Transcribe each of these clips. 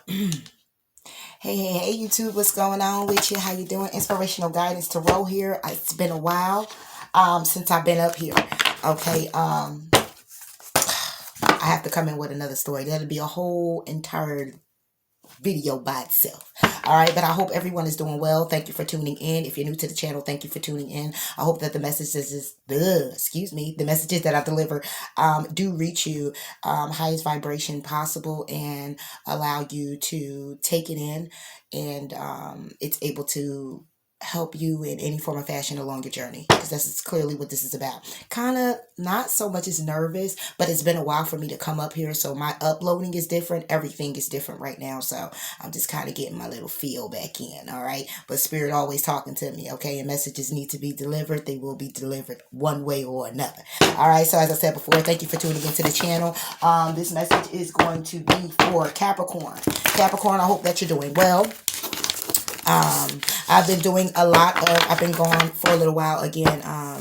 Hey, YouTube, what's going on with you? How you doing? Inspirational Guidance Tarot here. It's been a while since I've been up here. Okay, I have to come in with another story. That'll be a whole entire video by itself. All right, but I hope everyone is doing well. Thank you for tuning in. If you're new to the channel, thank you for tuning in. I hope that the the messages that I deliver do reach you highest vibration possible and allow you to take it in, and it's able to help you in any form or fashion along your journey, because that's clearly what this is about. Kind of not so much as nervous, but it's been a while for me to come up here, so my uploading is different. Everything is different right now, so I'm just kind of getting my little feel back in. All right, but Spirit always talking to me. Okay, and messages need to be delivered. They will be delivered one way or another. All right, so as I said before, thank you for tuning into the channel. This message is going to be for Capricorn. Capricorn, I hope that you're doing well. I've been doing a lot of, I've been gone for a little while again. I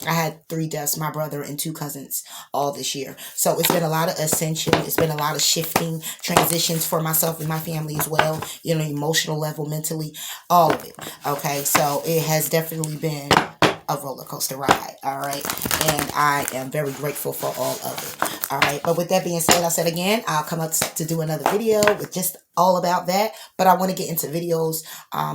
had 3 deaths, my brother and 2 cousins, all this year. So it's been a lot of ascension. It's been a lot of shifting, transitions for myself and my family as well. You know, emotional level, mentally, all of it. Okay, so it has definitely been a roller coaster ride. All right, and I am very grateful for all of it. All right, but with that being said, I said again, I'll come up to do another video with just all about that. But I want to get into videos,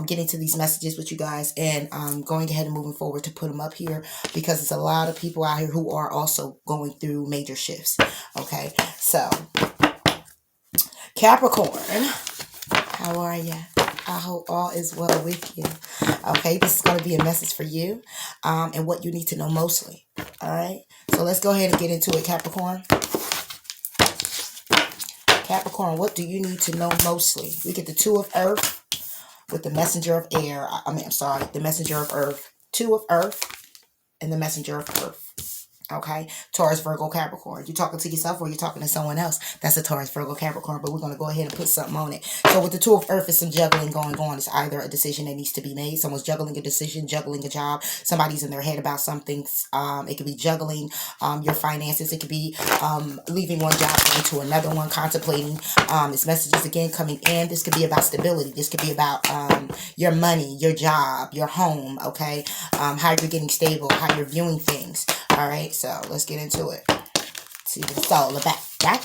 get into these messages with you guys, and going ahead and moving forward to put them up here, because there's a lot of people out here who are also going through major shifts. Okay, so Capricorn, how are you? I hope all is well with you. Okay, this is going to be a message for you and what you need to know mostly. All right, so let's go ahead and get into it, Capricorn. Capricorn, what do you need to know mostly? We get the 2 of Earth with the Messenger of Air. The Messenger of Earth. 2 of Earth and the Messenger of Earth. Okay, Taurus, Virgo, Capricorn. You talking to yourself or you talking to someone else? That's a Taurus, Virgo, Capricorn, but we're going to go ahead and put something on it. So with the 2 of Earth, is some juggling going on. It's either a decision that needs to be made. Someone's juggling a decision, juggling a job. Somebody's in their head about something. It could be juggling your finances. It could be leaving one job, going to another one, contemplating. It's messages again coming in. This could be about stability. This could be about your money, your job, your home, okay? How you're getting stable, how you're viewing things. All right, so let's get into it. See what it's all about, right?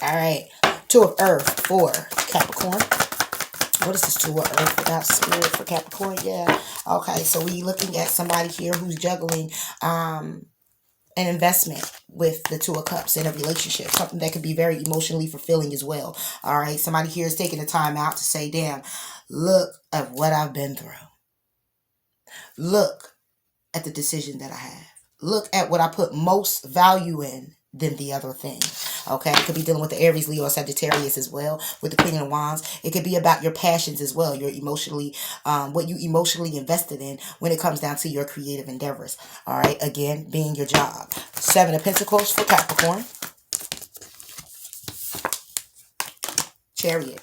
All right, 2 of Earth for Capricorn. What is this 2 of Earth without Spirit for Capricorn? Yeah. Okay, so we're looking at somebody here who's juggling an investment with the 2 of Cups in a relationship. Something that could be very emotionally fulfilling as well. All right, somebody here is taking the time out to say, damn, look at what I've been through. Look at the decision that I have. Look at what I put most value in than the other thing. Okay, it could be dealing with the Aries, Leo, or Sagittarius as well, with the Queen of Wands. It could be about your passions as well, your emotionally, what you emotionally invested in when it comes down to your creative endeavors. All right, again, being your job. 7 of Pentacles for Capricorn. Chariot.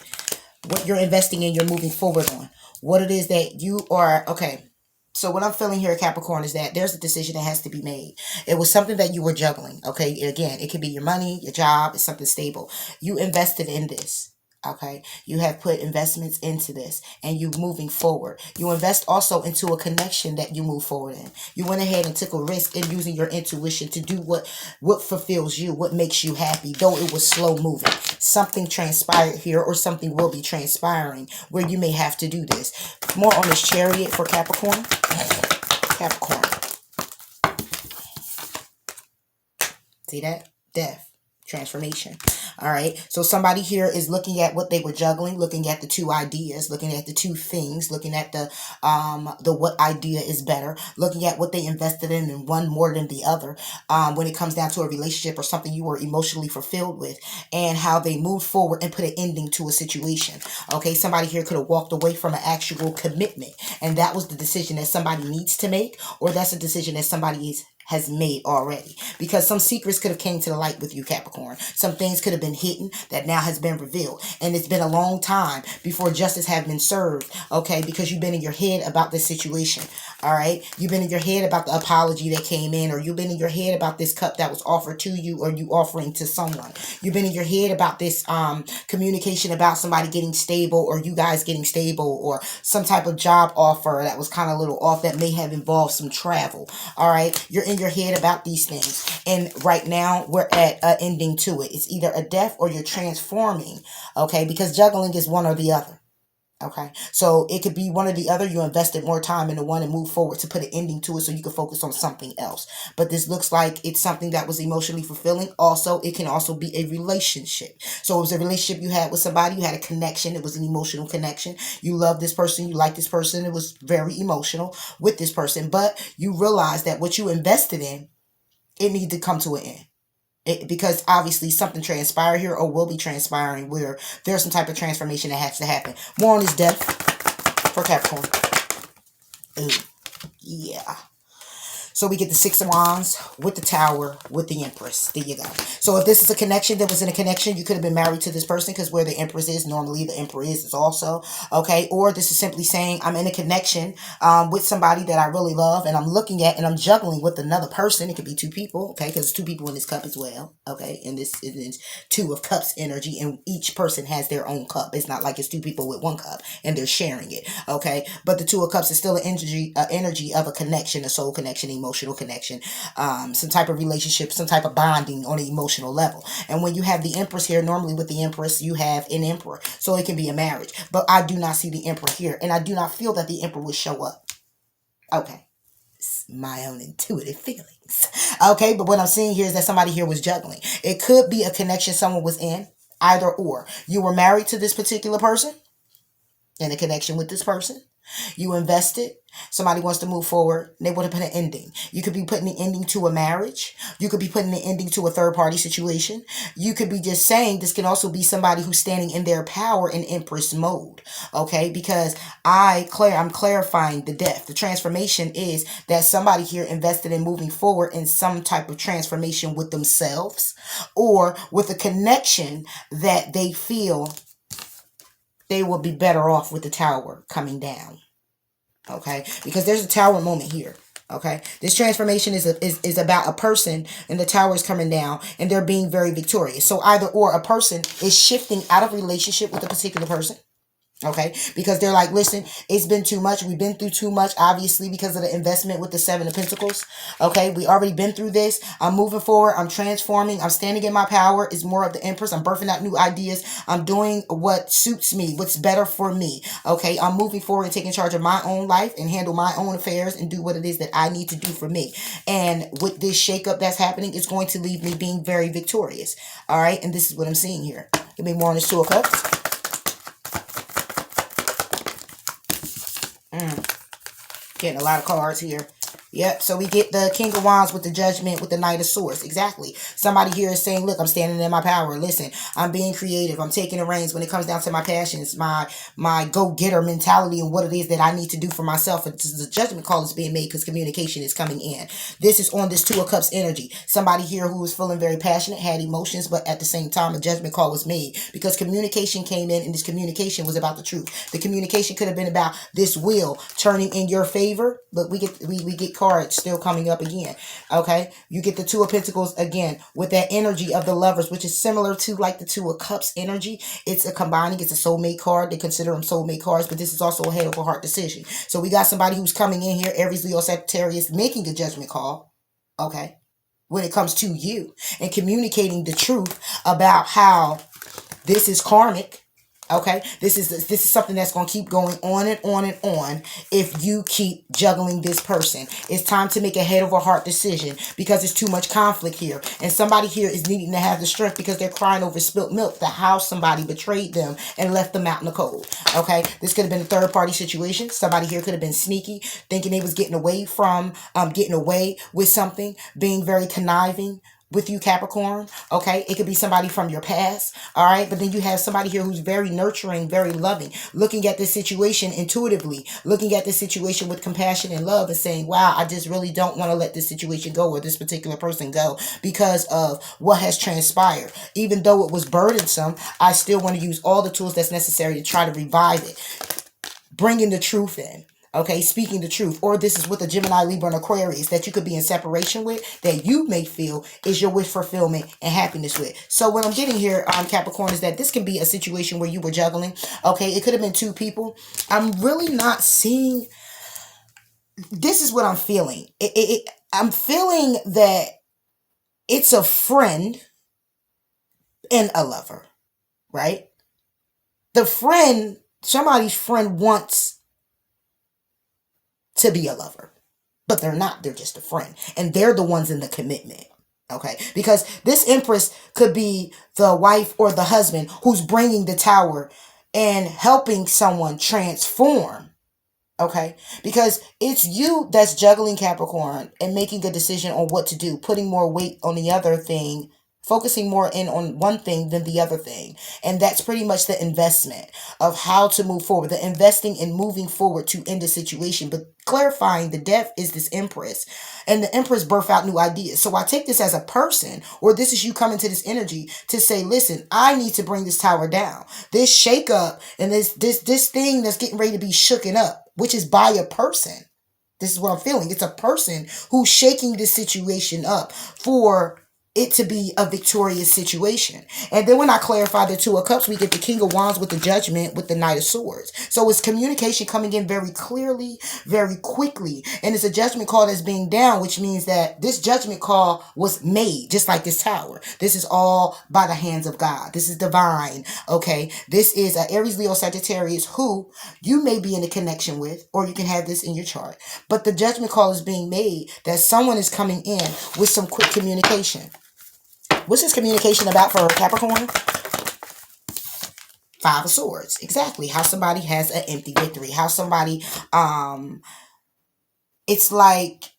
What you're investing in, you're moving forward on. What it is that you are, okay. So what I'm feeling here, Capricorn, is that there's a decision that has to be made. It was something that you were juggling, okay? Again, it could be your money, your job, it's something stable. You invested in this, okay? You have put investments into this, and you're moving forward. You invest also into a connection that you move forward in. You went ahead and took a risk in using your intuition to do what fulfills you, what makes you happy, though it was slow moving. Something transpired here, or something will be transpiring where you may have to do this. More on this Chariot for Capricorn. Capricorn. See that? Death. Transformation. All right, so somebody here is looking at what they were juggling, looking at the 2 ideas, looking at the 2 things, looking at the what idea is better, looking at what they invested in and one more than the other when it comes down to a relationship or something you were emotionally fulfilled with, and how they moved forward and put an ending to a situation. Okay, somebody here could have walked away from an actual commitment, and that was the decision that somebody needs to make, or that's a decision that somebody has made already, because some secrets could have came to the light with you, Capricorn. Some things could have been hidden that now has been revealed, and it's been a long time before justice have been served, okay, because you've been in your head about this situation. All right, you've been in your head about the apology that came in, or you've been in your head about this cup that was offered to you, or you offering to someone. You've been in your head about this communication about somebody getting stable, or you guys getting stable, or some type of job offer that was kind of a little off that may have involved some travel. All right, you're in your head about these things, and right now we're at an ending to it. It's either a death or you're transforming, okay, because juggling is one or the other. Okay, so it could be one or the other. You invested more time into one and move forward to put an ending to it so you can focus on something else. But this looks like it's something that was emotionally fulfilling. Also, it can also be a relationship. So it was a relationship you had with somebody. You had a connection. It was an emotional connection. You love this person. You like this person. It was very emotional with this person. But you realize that what you invested in, it needed to come to an end. Because obviously something transpired here, or will be transpiring, where there's some type of transformation that has to happen. More on his death for Capricorn. Ooh, yeah. So we get the Six of Wands with the Tower with the Empress. There you go. So if this is a connection that was in a connection, you could have been married to this person, because where the Empress is, normally the Emperor is also. Okay. Or this is simply saying I'm in a connection with somebody that I really love, and I'm looking at and I'm juggling with another person. It could be two people. Okay. Because there's two people in this cup as well. Okay. And this is Two of Cups energy, and each person has their own cup. It's not like it's two people with one cup and they're sharing it. Okay. But the Two of Cups is still an energy of a connection, a soul connection, emotional connection, some type of relationship, some type of bonding on an emotional level. And when you have the Empress here, normally with the Empress, you have an Emperor. So it can be a marriage. But I do not see the Emperor here. And I do not feel that the Emperor would show up. Okay. It's my own intuitive feelings. Okay. But what I'm seeing here is that somebody here was juggling. It could be a connection someone was in. Either or. You were married to this particular person, in a connection with this person. You invested. Somebody wants to move forward. They want to put an ending. You could be putting an ending to a marriage. You could be putting an ending to a third party situation. You could be just saying this can also be somebody who's standing in their power in Empress mode. Okay, because I'm clarifying the death. The transformation is that somebody here invested in moving forward in some type of transformation with themselves, or with a connection that they feel they will be better off with the Tower coming down. Okay, because there's a Tower moment here. Okay, this transformation is about a person, and the Tower is coming down, and they're being very victorious. So either or, a person is shifting out of relationship with a particular person. Okay, because they're like, listen, it's been too much. We've been through too much, obviously, because of the investment with the Seven of Pentacles. Okay, we already been through this. I'm moving forward. I'm transforming. I'm standing in my power. It's more of the Empress. I'm birthing out new ideas. I'm doing what suits me, what's better for me. Okay, I'm moving forward and taking charge of my own life and handle my own affairs and do what it is that I need to do for me. And with this shakeup that's happening, it's going to leave me being very victorious. All right, and this is what I'm seeing here. Give me more on this Two of Cups. Getting a lot of cards here. Yep, so we get the King of Wands with the Judgment with the Knight of Swords. Exactly. Somebody here is saying, look, I'm standing in my power. Listen, I'm being creative. I'm taking the reins when it comes down to my passions, my go-getter mentality, and what it is that I need to do for myself. And the judgment call is being made because communication is coming in. This is on this Two of Cups energy. Somebody here who was feeling very passionate, had emotions, but at the same time, a judgment call was made because communication came in, and this communication was about the truth. The communication could have been about this wheel turning in your favor, but we get cards still coming up again. Okay, you get the Two of Pentacles again with that energy of the Lovers, which is similar to like the Two of Cups energy. It's a combining. It's a soulmate card. They consider them soulmate cards, but this is also a head over heart decision. So we got somebody who's coming in here, Aries, Leo, Sagittarius, making a judgment call. Okay, when it comes to you and communicating the truth about how this is karmic. Okay, this is something that's going to keep going on and on and on if you keep juggling this person. It's time to make a head over heart decision because there's too much conflict here. And somebody here is needing to have the strength because they're crying over spilt milk, that how somebody betrayed them and left them out in the cold. Okay, this could have been a third party situation. Somebody here could have been sneaky, thinking they was getting away from, getting away with something, being very conniving. with you, Capricorn. Okay, it could be somebody from your past. All right, but then you have somebody here who's very nurturing, very loving, looking at this situation intuitively, looking at this situation with compassion and love, and saying, wow, I just really don't want to let this situation go or this particular person go because of what has transpired. Even though it was burdensome, I still want to use all the tools that's necessary to try to revive it, bringing the truth in. Okay, speaking the truth. Or this is with a Gemini, Libra, and Aquarius that you could be in separation with, that you may feel is your wish fulfillment and happiness with. So what I'm getting here, Capricorn, is that this can be a situation where you were juggling. Okay, it could have been two people. I'm really not seeing. This is what I'm feeling. I'm feeling that it's a friend and a lover, right? The friend, somebody's friend wants to be a lover, but they're not. They're just a friend, and they're the ones in the commitment. Okay, because this Empress could be the wife or the husband who's bringing the tower and helping someone transform. Okay, because it's you that's juggling, Capricorn, and making a decision on what to do, putting more weight on the other thing, focusing more in on one thing than the other thing. And that's pretty much the investment of how to move forward, the investing in moving forward to end the situation. But clarifying, the death is this Empress, and the Empress birth out new ideas. So I take this as a person, or this is you coming to this energy to say, listen, I need to bring this tower down. This shake up and this thing that's getting ready to be shooken up, which is by a person. This is what I'm feeling. It's a person who's shaking this situation up for it to be a victorious situation. And then when I clarify the Two of Cups, we get the King of Wands with the Judgment with the Knight of Swords. So it's communication coming in very clearly, very quickly. And it's a judgment call that's being down, which means that this judgment call was made, just like this tower. This is all by the hands of God. This is divine, okay? This is an Aries, Leo, Sagittarius who you may be in a connection with, or you can have this in your chart. But the judgment call is being made that someone is coming in with some quick communication. What's this communication about for Capricorn? Five of Swords. Exactly. How somebody has an empty victory. How somebody, it's like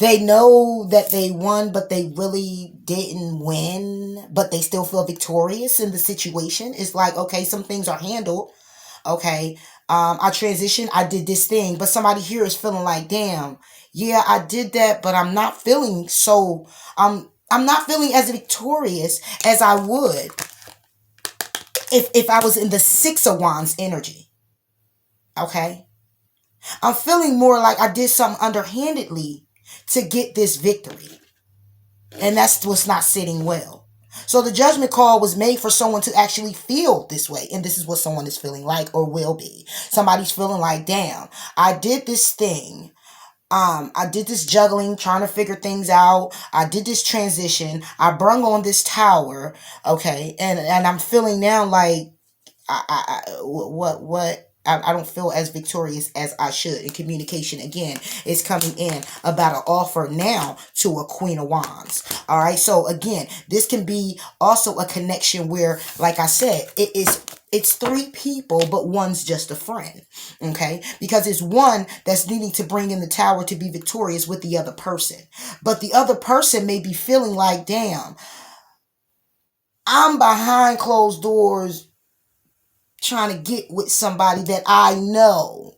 they know that they won, but they really didn't win, but they still feel victorious in the situation. It's like, okay, some things are handled. Okay. I transitioned. I did this thing, but somebody here is feeling like, damn, yeah, I did that, but I'm not feeling so, I'm not feeling as victorious as I would if I was in the Six of Wands energy. Okay? I'm feeling more like I did something underhandedly to get this victory. And that's what's not sitting well. So the judgment call was made for someone to actually feel this way. And this is what someone is feeling like or will be. Somebody's feeling like, damn, I did this thing. I did this juggling, trying to figure things out. I did this transition. I brung on this tower. Okay. And I'm feeling now like, I don't feel as victorious as I should. And communication, again, is coming in about an offer now to a Queen of Wands. All right. So again, this can be also a connection where, like I said, it's three people, but one's just a friend. Okay. Because it's one that's needing to bring in the tower to be victorious with the other person. But the other person may be feeling like, damn, I'm behind closed doors trying to get with somebody that I know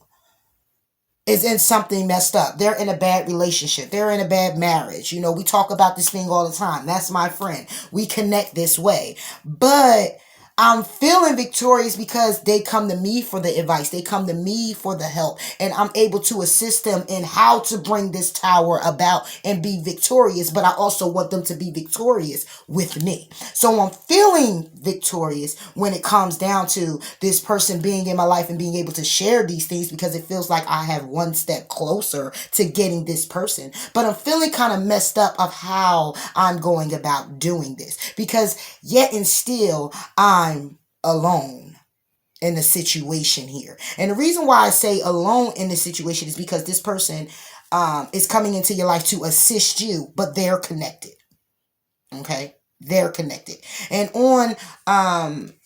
is in something messed up. They're in a bad relationship. They're in a bad marriage. You know, we talk about this thing all the time. That's my friend. We connect this way. But I'm feeling victorious because they come to me for the advice. They come to me for the help. And I'm able to assist them in how to bring this tower about and be victorious. But I also want them to be victorious with me. So I'm feeling victorious when it comes down to this person being in my life and being able to share these things, because it feels like I have one step closer to getting this person. But I'm feeling kind of messed up of how I'm going about doing this, because yet and still I'm alone in the situation here. And the reason why I say alone in this situation is because this person is coming into your life to assist you, but they're connected. Okay? They're connected. And on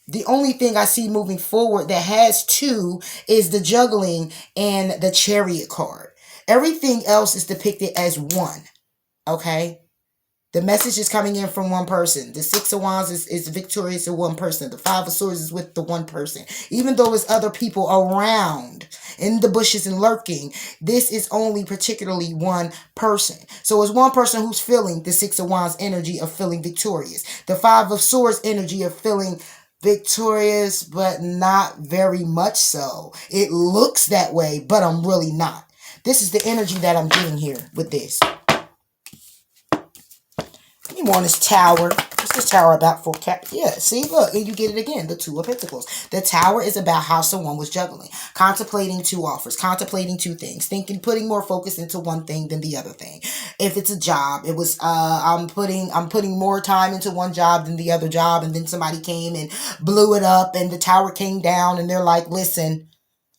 the only thing I see moving forward that has two is the juggling and the Chariot card. Everything else is depicted as one. Okay? The message is coming in from one person. The Six of Wands is victorious in one person. The Five of Swords is with the one person. Even though there's other people around in the bushes and lurking, this is only particularly one person. So it's one person who's feeling the Six of Wands energy of feeling victorious. The Five of Swords energy of feeling victorious, but not very much so. It looks that way, but I'm really not. This is the energy that I'm getting here with this. You want this Tower. What's this Tower about for Cap? Yeah, see, look, and you get it again, the Two of Pentacles. The Tower is about how someone was juggling, contemplating two offers, contemplating two things, thinking, putting more focus into one thing than the other thing. If it's a job, it was I'm putting more time into one job than the other job, and then somebody came and blew it up, and the Tower came down, and they're like, listen,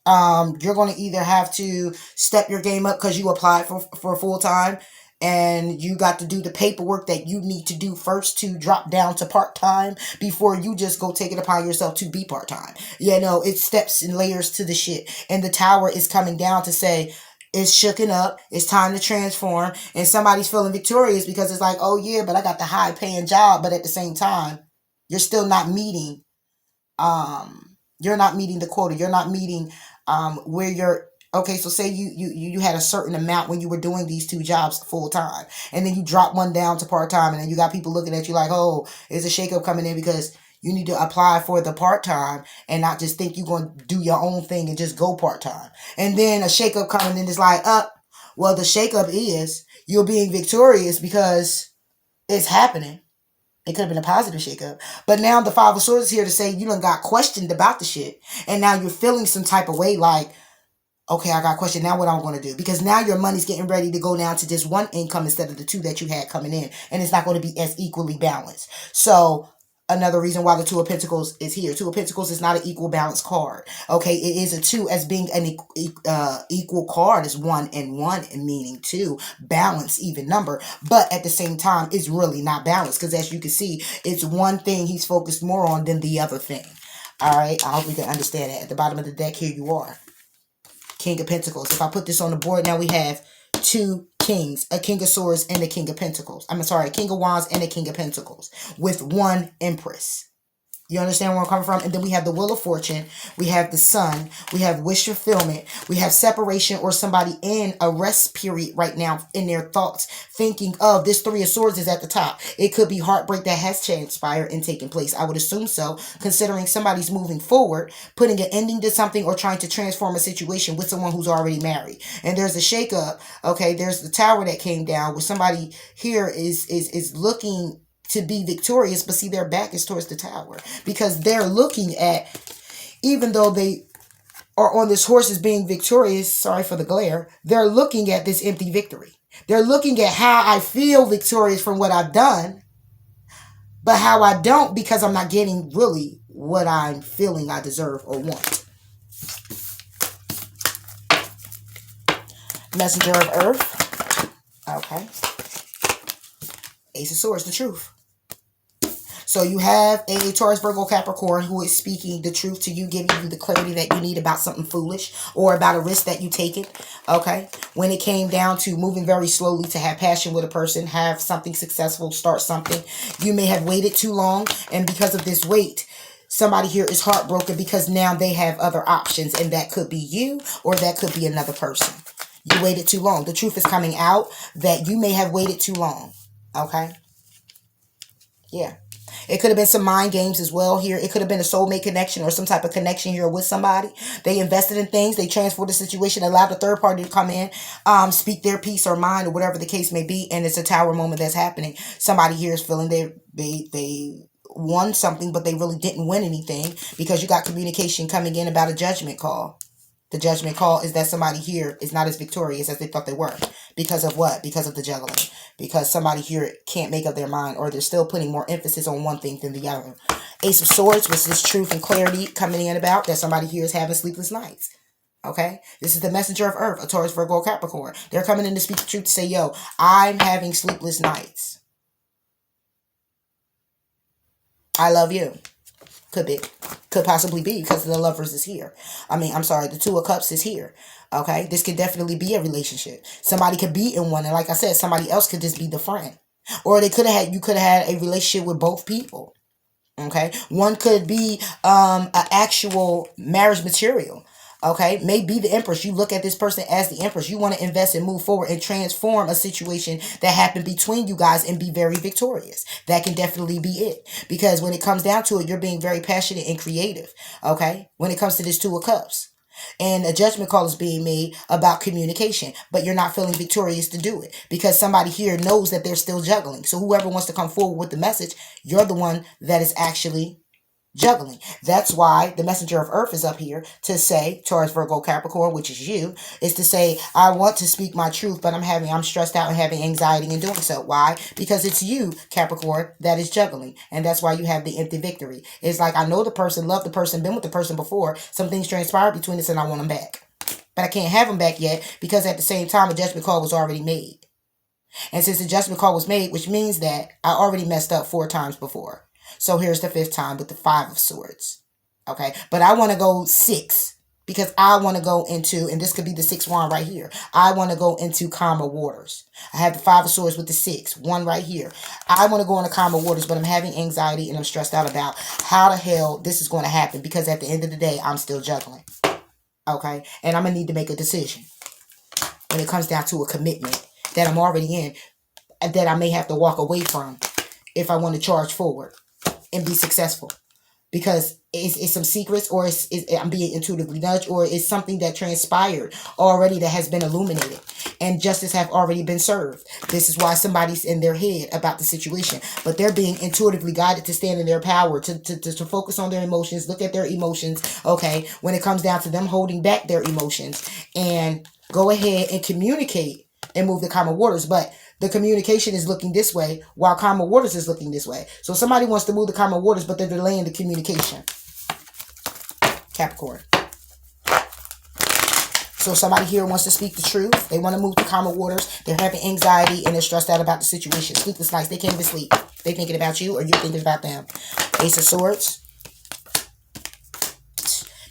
you're going to either have to step your game up because you applied for full time, and you got to do the paperwork that you need to do first to drop down to part-time before you just go take it upon yourself to be part-time. You know, it steps and layers to the shit. And the Tower is coming down to say, it's shooken up. It's time to transform. And somebody's feeling victorious because it's like, oh yeah, but I got the high paying job. But at the same time, you're still not meeting, you're not meeting the quota. You're not meeting, where you're, okay, so say you had a certain amount when you were doing these two jobs full time, and then you drop one down to part time, and then you got people looking at you like, oh, there's a shakeup coming in because you need to apply for the part time and not just think you're going to do your own thing and just go part time. And then a shakeup coming in is like, well, the shakeup is you're being victorious because it's happening. It could have been a positive shakeup. But now the Five of Swords is here to say you done got questioned about the shit. And now you're feeling some type of way like, okay, I got a question. Now what I'm going to do? Because now your money's getting ready to go down to just one income instead of the two that you had coming in. And it's not going to be as equally balanced. So another reason why the Two of Pentacles is here. Two of Pentacles is not an equal balance card. Okay, it is a two as being an equal card is 1 and 1 and meaning two. Balance, even number. But at the same time, it's really not balanced. Because as you can see, it's one thing he's focused more on than the other thing. All right, I hope you can understand that. At the bottom of the deck, here you are. King of Pentacles. If I put this on the board, now we have two kings, a King of Swords and a King of Pentacles. I'm sorry, a King of Wands and a King of Pentacles with one Empress. You understand where I'm coming from? And then we have the Wheel of Fortune. We have the Sun. We have wish fulfillment. We have separation or somebody in a rest period right now in their thoughts, thinking of this Three of Swords is at the top. It could be heartbreak that has transpired and taken place. I would assume so, considering somebody's moving forward, putting an ending to something or trying to transform a situation with someone who's already married. And there's a shakeup. Okay, there's the Tower that came down where somebody here is looking to be victorious, but see their back is towards the Tower because they're looking at, even though they are on this horse as being victorious, sorry for the glare, they're looking at this empty victory. They're looking at how I feel victorious from what I've done, but how I don't because I'm not getting really what I'm feeling I deserve or want. Messenger of Earth. Okay. Ace of Swords, the truth. So you have a Taurus, Virgo, Capricorn who is speaking the truth to you, giving you the clarity that you need about something foolish or about a risk that you take it. Okay. When it came down to moving very slowly to have passion with a person, have something successful, start something, you may have waited too long. And because of this wait, somebody here is heartbroken because now they have other options, and that could be you or that could be another person. You waited too long. The truth is coming out that you may have waited too long. Okay. Yeah. It could have been some mind games as well here. It could have been a soulmate connection or some type of connection here with somebody. They invested in things. They transferred the situation, allowed a third party to come in, speak their piece or mind or whatever the case may be. And it's a Tower moment that's happening. Somebody here is feeling they won something, but they really didn't win anything because you got communication coming in about a judgment call. The judgment call is that somebody here is not as victorious as they thought they were. Because of what? Because of the juggling. Because somebody here can't make up their mind, or they're still putting more emphasis on one thing than the other. Ace of Swords was this truth and clarity coming in about that somebody here is having sleepless nights. Okay? This is the Messenger of Earth, a Taurus, Virgo, Capricorn. They're coming in to speak the truth to say, yo, I'm having sleepless nights. I love you. Could possibly be because the Lovers is here. The Two of Cups is here. Okay, this could definitely be a relationship. Somebody could be in one, and like I said, somebody else could just be the friend. Or they could have had, you could have had a relationship with both people. Okay, one could be an actual marriage material. Okay, maybe the Empress. You look at this person as the Empress. You want to invest and move forward and transform a situation that happened between you guys and be very victorious. That can definitely be it. Because when it comes down to it, you're being very passionate and creative. Okay, when it comes to this Two of Cups. And a judgment call is being made about communication, but you're not feeling victorious to do it because somebody here knows that they're still juggling. So whoever wants to come forward with the message, you're the one that is actually juggling. That's why the messenger of earth is up here to say, Taurus, Virgo, Capricorn, which is you, is to say, I want to speak my truth, but I'm stressed out and having anxiety in doing so. Why? Because it's you, Capricorn, that is juggling. And that's why you have the empty victory. It's like, I know the person, love the person, been with the person before. Some things transpired between us and I want them back. But I can't have them back yet because at the same time, a judgment call was already made. And since the judgment call was made, which means that I already messed up 4 times before. So here's the 5th time with the 5 of Swords. Okay. But I want to go 6 because I want to go into, and this could be the 6th one right here. I want to go into calmer waters. I have the 5 of Swords with the 6, one right here. I want to go into calmer waters, but I'm having anxiety and I'm stressed out about how the hell this is going to happen because at the end of the day, I'm still juggling. Okay. And I'm going to need to make a decision when it comes down to a commitment that I'm already in, that I may have to walk away from if I want to charge forward and be successful, because it's some secrets, or I'm being intuitively nudged, or it's something that transpired already that has been illuminated and justice have already been served. This is why somebody's in their head about the situation, but they're being intuitively guided to stand in their power, to focus on their emotions, look at their emotions. Okay, when it comes down to them holding back their emotions and go ahead and communicate and move the calmer waters, but the communication is looking this way while calmer waters is looking this way. So somebody wants to move the calmer waters, but they're delaying the communication. Capricorn. So somebody here wants to speak the truth. They want to move the calmer waters. They're having anxiety and they're stressed out about the situation. Sleepless nights. They can't even sleep. They're thinking about you or you're thinking about them. Ace of Swords.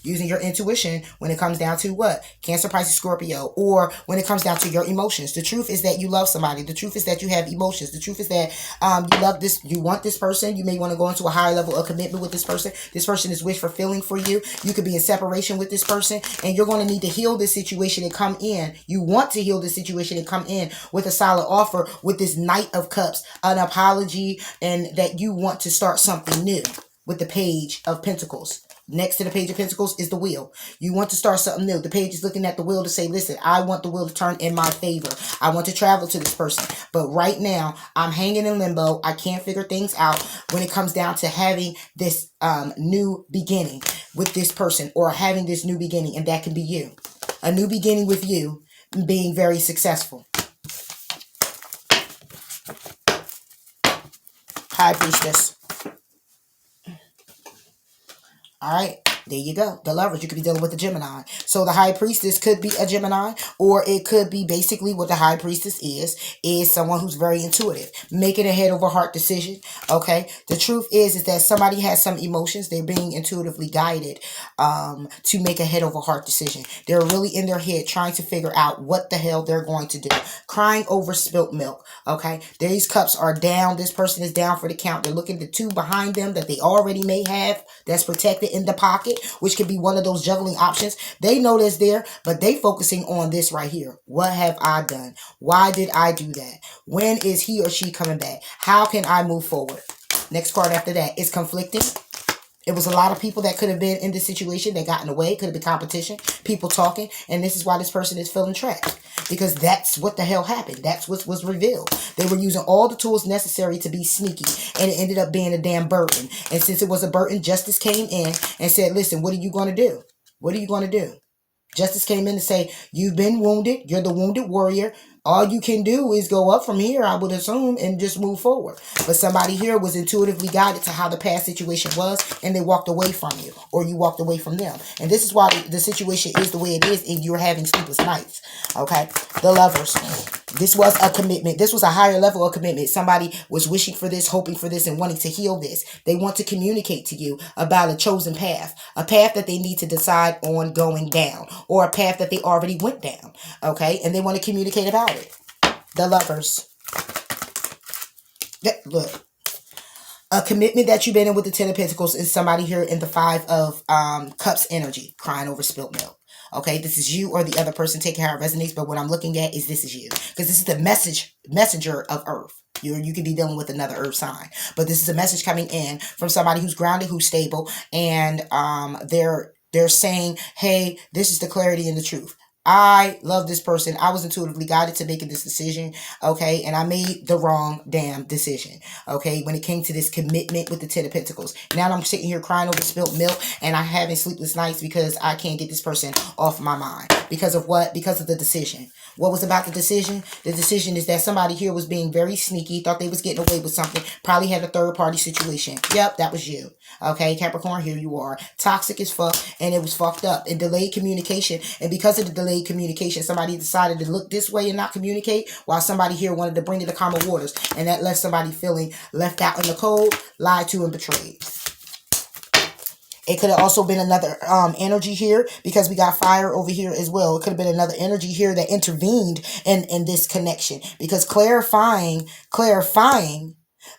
Using your intuition when it comes down to what? Cancer, Pisces, Scorpio. Or when it comes down to your emotions. The truth is that you love somebody. The truth is that you have emotions. The truth is that you love this. You want this person. You may want to go into a higher level of commitment with this person. This person is wish fulfilling for you. You could be in separation with this person. And you're going to need to heal this situation and come in. You want to heal this situation and come in with a solid offer with this Knight of Cups. An apology, and that you want to start something new with the Page of Pentacles. Next to the Page of Pentacles is the wheel. You want to start something new. The page is looking at the wheel to say, listen, I want the wheel to turn in my favor. I want to travel to this person. But right now, I'm hanging in limbo. I can't figure things out when it comes down to having this new beginning with this person, or having this new beginning. And that can be you. A new beginning with you being very successful. High Priestess. All right, there you go. The Lovers, you could be dealing with a Gemini. So the High Priestess could be a Gemini, or it could be basically what the High Priestess is someone who's very intuitive, making a head over heart decision. Okay, the truth is that somebody has some emotions. They're being intuitively guided to make a head over heart decision. They're really in their head trying to figure out what the hell they're going to do. Crying over spilt milk. Okay, these cups are down. This person is down for the count. They're looking at the 2 behind them that they already may have that's protected in the pocket, which could be one of those juggling options. They know that's there, but they focusing on this right here. What have I done? Why did I do that? When is he or she coming back? How can I move forward? Next card after that is conflicting. It was a lot of people that could have been in this situation that got in the way. Could have been competition, people talking. And this is why this person is feeling trapped. Because that's what the hell happened. That's what was revealed. They were using all the tools necessary to be sneaky. And it ended up being a damn burden. And since it was a burden, justice came in and said, listen, what are you going to do? What are you going to do? Justice came in to say, you've been wounded. You're the wounded warrior. All you can do is go up from here, I would assume, and just move forward. But somebody here was intuitively guided to how the past situation was, and they walked away from you, or you walked away from them. And this is why the situation is the way it is, and you're having sleepless nights. Okay? The Lovers. This was a commitment. This was a higher level of commitment. Somebody was wishing for this, hoping for this, and wanting to heal this. They want to communicate to you about a chosen path. A path that they need to decide on going down, or a path that they already went down. Okay? And they want to communicate about it. The Lovers. Look, a commitment that you've been in with the Ten of Pentacles is somebody here in the Five of Cups energy, crying over spilt milk. Okay, this is you or the other person. Take how it resonates, but what I'm looking at is this is you. Because this is the messenger of Earth. You could be dealing with another Earth sign. But this is a message coming in from somebody who's grounded, who's stable, and they're saying, hey, this is the clarity and the truth. I love this person. I was intuitively guided to making this decision, okay? And I made the wrong damn decision, okay? When it came to this commitment with the Ten of Pentacles. Now I'm sitting here crying over spilt milk, and I'm having sleepless nights because I can't get this person off my mind. Because of what? Because of the decision. What was about the decision? The decision is that somebody here was being very sneaky, thought they was getting away with something, probably had a third-party situation. Yep, that was you. Okay, Capricorn, here you are. Toxic as fuck, and it was fucked up. And delayed communication. And because of the delayed communication, somebody decided to look this way and not communicate, while somebody here wanted to bring it to calmer waters. And that left somebody feeling left out in the cold, lied to, and betrayed. It could have also been another energy here, because we got fire over here as well. It could have been another energy here that intervened in this connection, because clarifying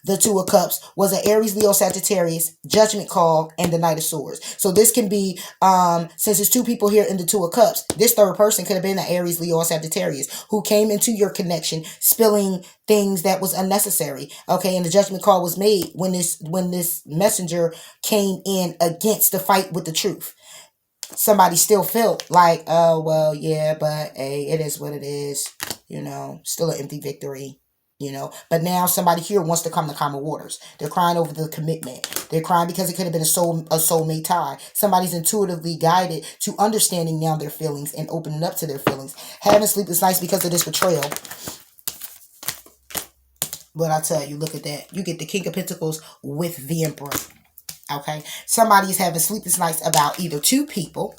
the Two of Cups was an Aries, Leo, Sagittarius, Judgment Call, and the Knight of Swords. So this can be, since there's two people here in the Two of Cups, this third person could have been an Aries, Leo, or Sagittarius who came into your connection spilling things that was unnecessary. Okay, and the Judgment Call was made when this messenger came in against the fight with the truth. Somebody still felt like, oh, well, yeah, but hey, it is what it is. You know, still an empty victory. You know, but now somebody here wants to come to calmer waters. They're crying over the commitment. They're crying because it could have been a soulmate tie. Somebody's intuitively guided to understanding now their feelings and opening up to their feelings. Having sleepless nights because of this betrayal. But I tell you, look at that. You get the King of Pentacles with the Emperor. Okay, somebody's having sleepless nights about either two people,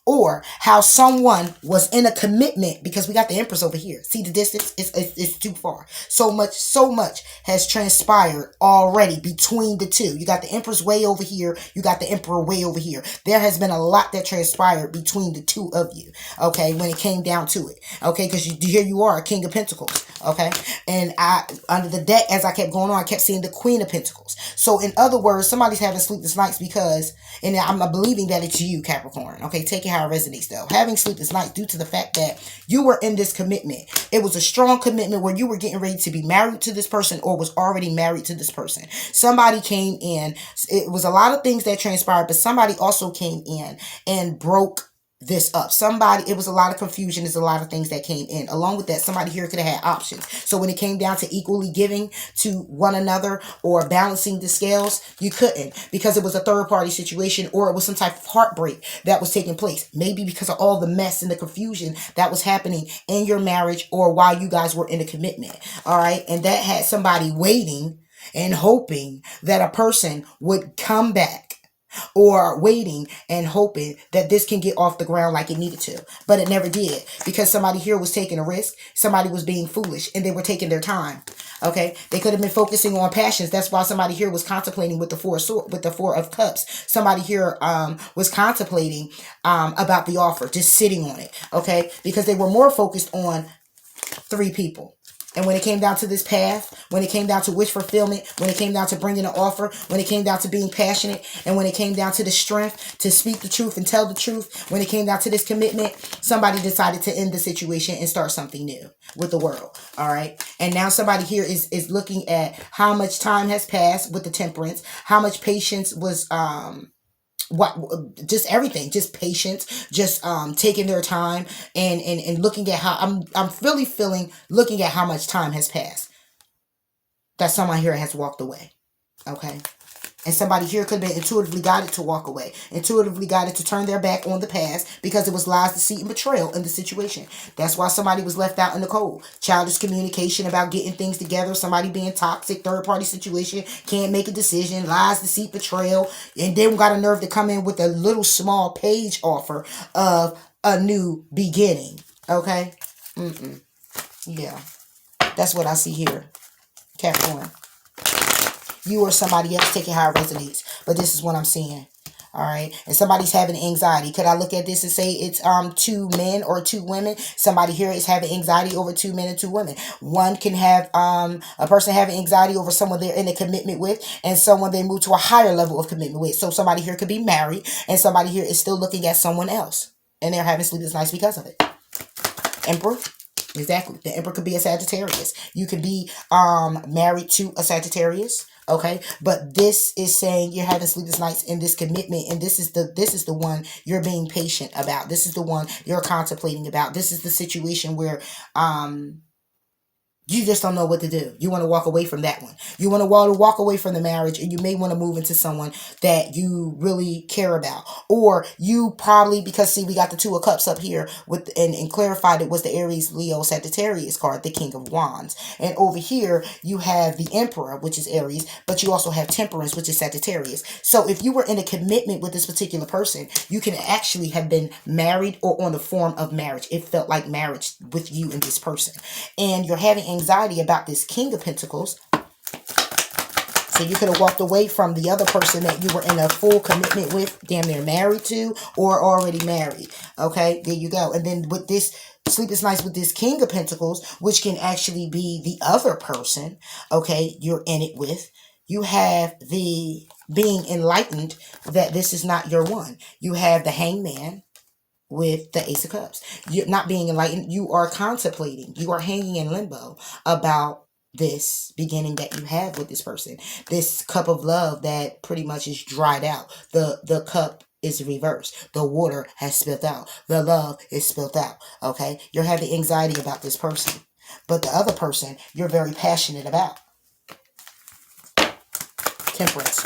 or how someone was in a commitment, because we got the Empress over here. See the distance? It's too far. So much has transpired already between the two. You got the Empress way over here. You got the Emperor way over here. There has been a lot that transpired between the two of you. Okay, when it came down to it. Okay, because here you are, a King of Pentacles. Okay, and under the deck, as I kept going on, I kept seeing the Queen of Pentacles. So in other words, somebody's having sleepless nights because, and I'm believing that it's you, Capricorn. Okay, take it how it resonates though. Having sleepless nights due to the fact that you were in this commitment. It was a strong commitment where you were getting ready to be married to this person or was already married to this person. Somebody came in. It was a lot of things that transpired, but somebody also came in and broke this up. It was a lot of confusion. There's a lot of things that came in. Along with that, somebody here could have had options. So when it came down to equally giving to one another or balancing the scales, you couldn't, because it was a third party situation, or it was some type of heartbreak that was taking place. Maybe because of all the mess and the confusion that was happening in your marriage or while you guys were in a commitment. All right. And that had somebody waiting and hoping that a person would come back, or waiting and hoping that this can get off the ground like it needed to. But it never did, because somebody here was taking a risk. Somebody was being foolish, and they were taking their time. Okay, they could have been focusing on passions. That's why somebody here was contemplating with the Four of Cups. Somebody here was contemplating about the offer, just sitting on it. Okay, because they were more focused on three people. And when it came down to this path, when it came down to wish fulfillment, when it came down to bringing an offer, when it came down to being passionate, and when it came down to the strength to speak the truth and tell the truth, when it came down to this commitment, somebody decided to end the situation and start something new with the world. All right. And now somebody here is looking at how much time has passed with the Temperance, how much patience was, just everything, just patience, just taking their time and looking at how I'm really feeling, looking at how much time has passed, that someone here has walked away. Okay, and somebody here could have been intuitively guided to walk away, intuitively guided to turn their back on the past, because it was lies, deceit, and betrayal in the situation. That's why somebody was left out in the cold. Childish communication about getting things together, somebody being toxic, third-party situation, can't make a decision, lies, deceit, betrayal, and then got a nerve to come in with a little small page offer of a new beginning. Okay? Yeah. That's what I see here. Capricorn. You or somebody else, take it how it resonates. But this is what I'm seeing. All right. And somebody's having anxiety. Could I look at this and say it's two men or two women? Somebody here is having anxiety over two men and two women. One can have a person having anxiety over someone they're in a commitment with, and someone they move to a higher level of commitment with. So somebody here could be married, and somebody here is still looking at someone else, and they're having sleepless nights because of it. Emperor. Exactly. The Emperor could be a Sagittarius. You could be married to a Sagittarius. Okay, but this is saying you're having sleepless nights in this commitment, and this is the one you're being patient about. This is the one you're contemplating about. This is the situation where you just don't know what to do. You want to walk away from that one. You want to walk away from the marriage, and you may want to move into someone that you really care about. Or you probably, because see, we got the Two of Cups up here with and clarified it was the Aries, Leo, Sagittarius card, the King of Wands. And over here, you have the Emperor, which is Aries, but you also have Temperance, which is Sagittarius. So if you were in a commitment with this particular person, you can actually have been married or on the form of marriage. It felt like marriage with you and this person. And you're having anxiety about this King of Pentacles. So you could have walked away from the other person that you were in a full commitment with, damn near married to, or already married. Okay, there you go. And then with this sleepless nights with this King of Pentacles, which can actually be the other person, okay, you're in it with, you have the being enlightened that this is not your one. You have the Hangman with the Ace of Cups. You're not being enlightened. You are contemplating. You are hanging in limbo about this beginning that you have with this person. This cup of love that pretty much is dried out. The cup is reversed. The water has spilled out. The love is spilled out. Okay? You're having anxiety about this person. But the other person, you're very passionate about. Temperance.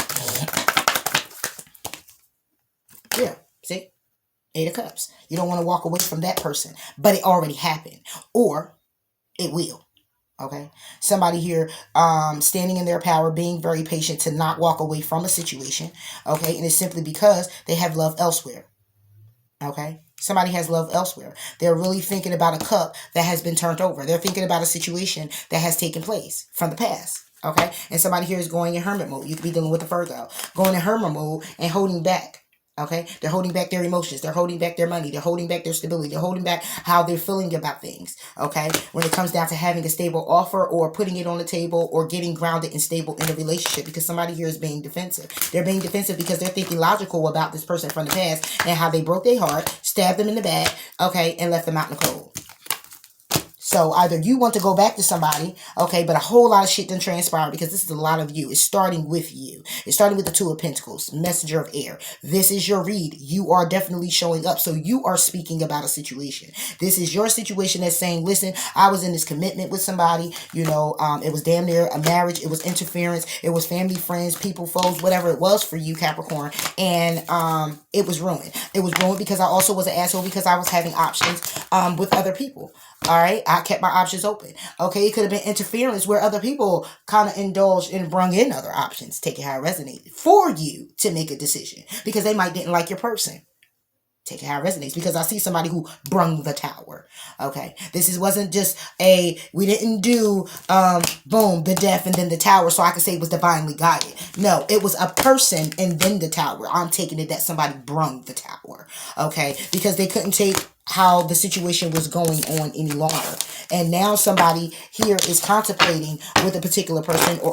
Yeah. See? Eight of Cups. You don't want to walk away from that person, but it already happened, or it will. Okay, somebody here standing in their power, being very patient to not walk away from a situation. Okay, and it's simply because they have love elsewhere. Okay, somebody has love elsewhere. They're really thinking about a cup that has been turned over. They're thinking about a situation that has taken place from the past. Okay, and somebody here is going in hermit mode. You could be dealing with a Virgo, going in hermit mode and holding back. Okay, they're holding back their emotions. They're holding back their money. They're holding back their stability. They're holding back how they're feeling about things. Okay, when it comes down to having a stable offer or putting it on the table or getting grounded and stable in a relationship, because somebody here is being defensive. They're being defensive because they're thinking logical about this person from the past and how they broke their heart, stabbed them in the back, okay, and left them out in the cold. So either you want to go back to somebody, okay, but a whole lot of shit done transpired because this is a lot of you. It's starting with you. It's starting with the Two of Pentacles, Messenger of Air. This is your read. You are definitely showing up. So you are speaking about a situation. This is your situation that's saying, listen, I was in this commitment with somebody. You know, it was damn near a marriage. It was interference. It was family, friends, people, foes, whatever it was for you, Capricorn. And it was ruined. It was ruined because I also was an asshole because I was having options with other people. All right, I kept my options open. Okay, it could have been interference where other people kind of indulged and brung in other options. Take it how it resonated for you to make a decision because they might didn't like your person. Take it how it resonates because I see somebody who brung the tower. Okay, wasn't just we didn't do boom the death and then the tower so I could say it was divinely guided. No, it was a person and then the tower. I'm taking it that somebody brung the tower. Okay, because they couldn't take how the situation was going on any longer. And now somebody here is contemplating with a particular person or